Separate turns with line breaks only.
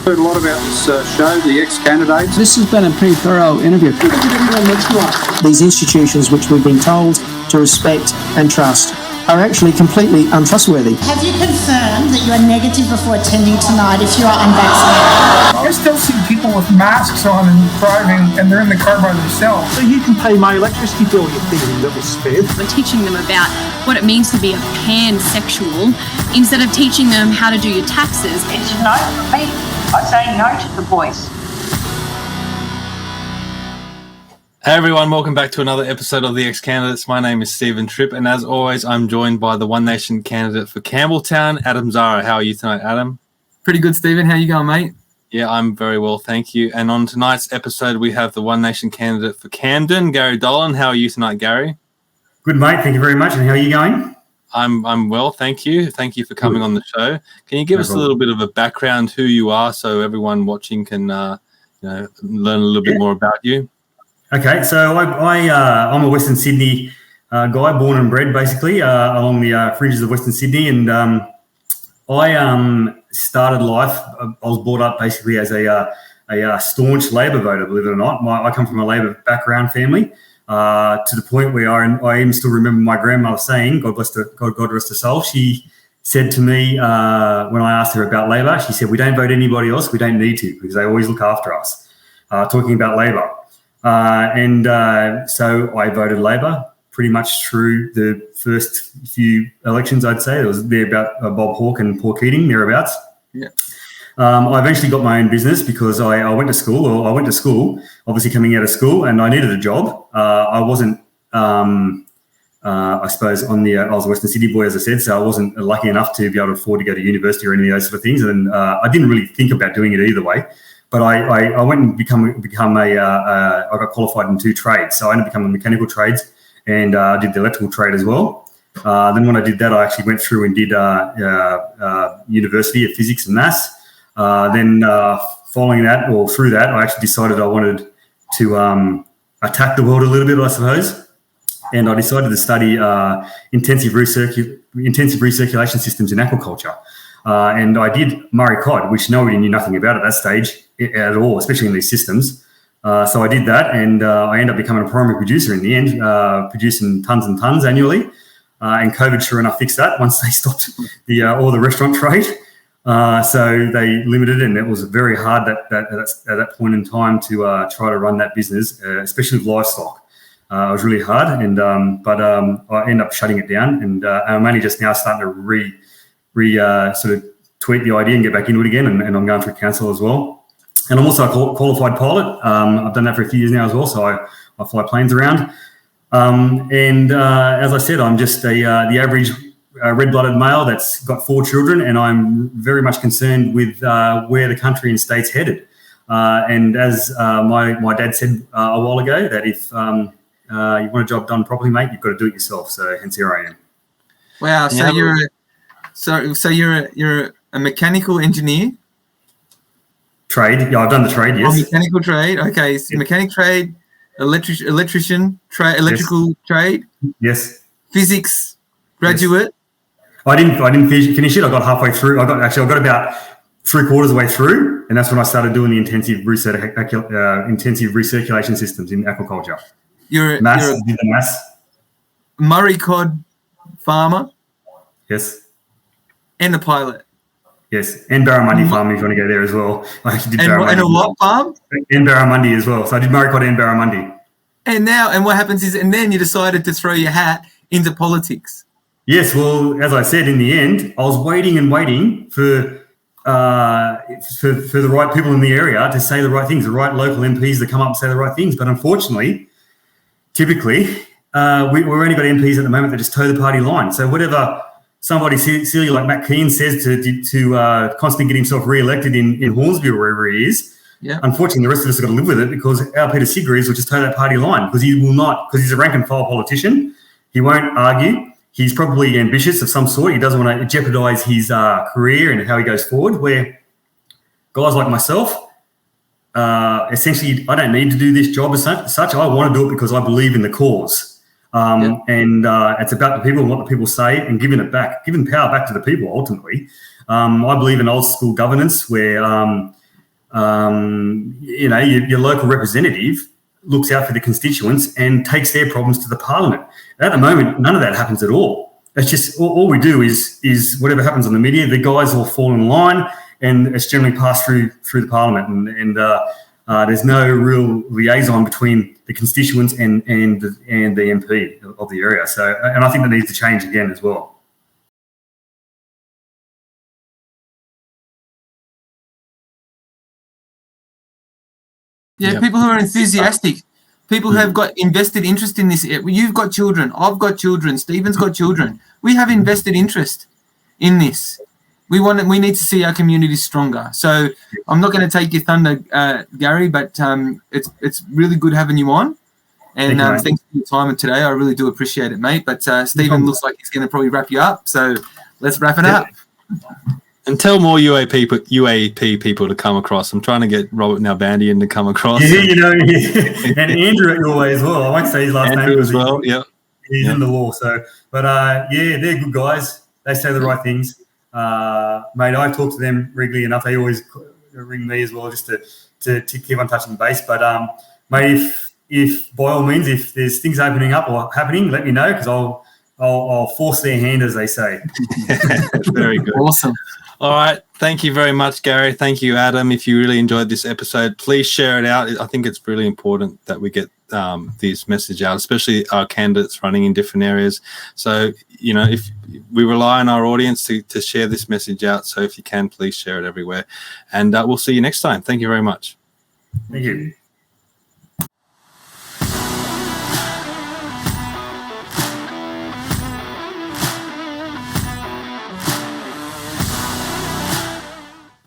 Heard a lot about this show, the ex-candidates.
This has been a pretty thorough interview. These institutions which we've been told to respect and trust are actually completely untrustworthy.
Have you confirmed that you are negative before attending tonight if you are unvaccinated?
I still see people with masks on and driving, and they're in the car by themselves.
So you can pay my electricity bill, you think, little spit.
We're teaching them about what it means to be a pansexual instead of teaching them how to do your taxes.
It's no for me. I say no to the voice.
Hey everyone, welcome back to another episode of the ExCandidates. My name is Stephen Tripp, and as always, I'm joined by the One Nation candidate for Campbelltown, Adam Zara. How are you tonight, Adam?
Pretty good, Stephen. How you going, mate?
Yeah, I'm very well, thank you. And on tonight's episode, we have the One Nation candidate for Camden, Garry Dollin. How are you tonight, Gary?
Good, mate. Thank you very much. And how are you going?
I'm well, thank you. Thank you for coming on the show. Can you give us a little bit of a background, who you are, so everyone watching can learn a little bit more about you?
Okay, so I'm a Western Sydney guy, born and bred basically along the fringes of Western Sydney, and I started life. I was brought up basically as a staunch Labor voter, believe it or not. I come from a Labor background family, to the point where I even still remember my grandmother saying, God rest her soul, she said to me when I asked her about Labor, she said, "We don't vote anybody else, we don't need to, because they always look after us," talking about Labor. So I voted Labor pretty much through the first few elections, I'd say. It was about Bob Hawke and Paul Keating, thereabouts.
Yeah.
I eventually got my own business because I went to school, obviously coming out of school, and I needed a job. I wasn't, I suppose, I was a Western Sydney boy, as I said, so I wasn't lucky enough to be able to afford to go to university or any of those sort of things. And I didn't really think about doing it either way. But I went and I got qualified in two trades. So I ended up becoming mechanical trades and did the electrical trade as well. Then when I did that, I actually went through and did University of Physics and Maths. Then following that, or through that, I actually decided I wanted to attack the world a little bit, I suppose. And I decided to study intensive recirculation systems in aquaculture. And I did Murray cod, which nobody knew nothing about at that stage at all, especially in these systems. So I did that, and I ended up becoming a primary producer in the end, producing tons and tons annually. And COVID, sure enough, fixed that once they stopped all the restaurant trade. So they limited, and it was very hard at that point in time to try to run that business, especially with livestock. It was really hard, but I ended up shutting it down, and I'm only just now starting to sort of tweak the idea and get back into it again, and I'm going through council as well. And I'm also a qualified pilot. I've done that for a few years now as well, so I fly planes around. As I said, I'm just the average red-blooded male that's got 4 children, and I'm very much concerned with where the country and state's headed. And as my dad said a while ago, that if you want a job done properly, mate, you've got to do it yourself. So hence here I am.
Wow. So you're a mechanical engineer?
Trade. Yeah, I've done the trade, yes.
Oh, mechanical trade. Okay. So mechanic trade, electrician trade, electrical trade.
Yes.
Physics graduate.
Yes. I didn't finish it. I got halfway through. I got about 3/4 of the way through, and that's when I started doing the intensive recirculation systems in aquaculture.
You're
did the maths.
Murray cod farmer.
Yes.
And a pilot.
Yes, and Barramundi farm if you want to go there as well. I actually did
Barramundi. And a what farm?
And Barramundi as well. So I did Murray cod and Barramundi.
And what happens is, and then you decided to throw your hat into politics.
Yes, well, as I said, in the end, I was waiting for the right people in the area to say the right things, the right local MPs to come up and say the right things. But unfortunately, typically, we've only got MPs at the moment that just toe the party line. So whatever somebody silly like Matt Keane says to constantly get himself re-elected in Hornsby or wherever he is, unfortunately, the rest of us have got to live with it, because our Peter Sigreaves will just toe that party line, because he will not, because he's a rank and file politician. He won't argue. He's probably ambitious of some sort. He doesn't want to jeopardise his career and how he goes forward, where guys like myself, essentially, I don't need to do this job as such. I want to do it because I believe in the cause. And it's about the people and what the people say, and giving power back to the people ultimately. I believe in old school governance where your local representative looks out for the constituents and takes their problems to the parliament. At the moment, none of that happens at all. It's just all we do is whatever happens on the media, the guys all fall in line, and it's generally passed through the parliament, and there's no real liaison between the constituents and the MP of the area. So, and I think that needs to change again as well.
Yeah,
Yep.
people who are enthusiastic, people who have got invested interest in this. You've got children, I've got children, Stephen's got children. We have invested interest in this. We need to see our community stronger. So I'm not going to take your thunder, Garry, but it's really good having you on. And thanks for your time today. I really do appreciate it, mate. But Stephen looks like he's going to probably wrap you up. So let's wrap it up.
And tell more UAP people to come across. I'm trying to get Robert Nalbandian to come across.
Yeah, and Andrew at your way as well. I won't say his last name
as well. Yeah,
he's in the law. So, but they're good guys. They say the right things. Mate, I talk to them regularly enough. They always ring me as well, just to keep on touching base. But mate, if by all means, if there's things opening up or happening, let me know, because I'll force their hand, as they say.
Very good.
Awesome.
All right. Thank you very much, Garry. Thank you, Adam. If you really enjoyed this episode, please share it out. I think it's really important that we get this message out, especially our candidates running in different areas. So, if we rely on our audience to share this message out. So if you can, please share it everywhere. And we'll see you next time. Thank you very much.
Thank you.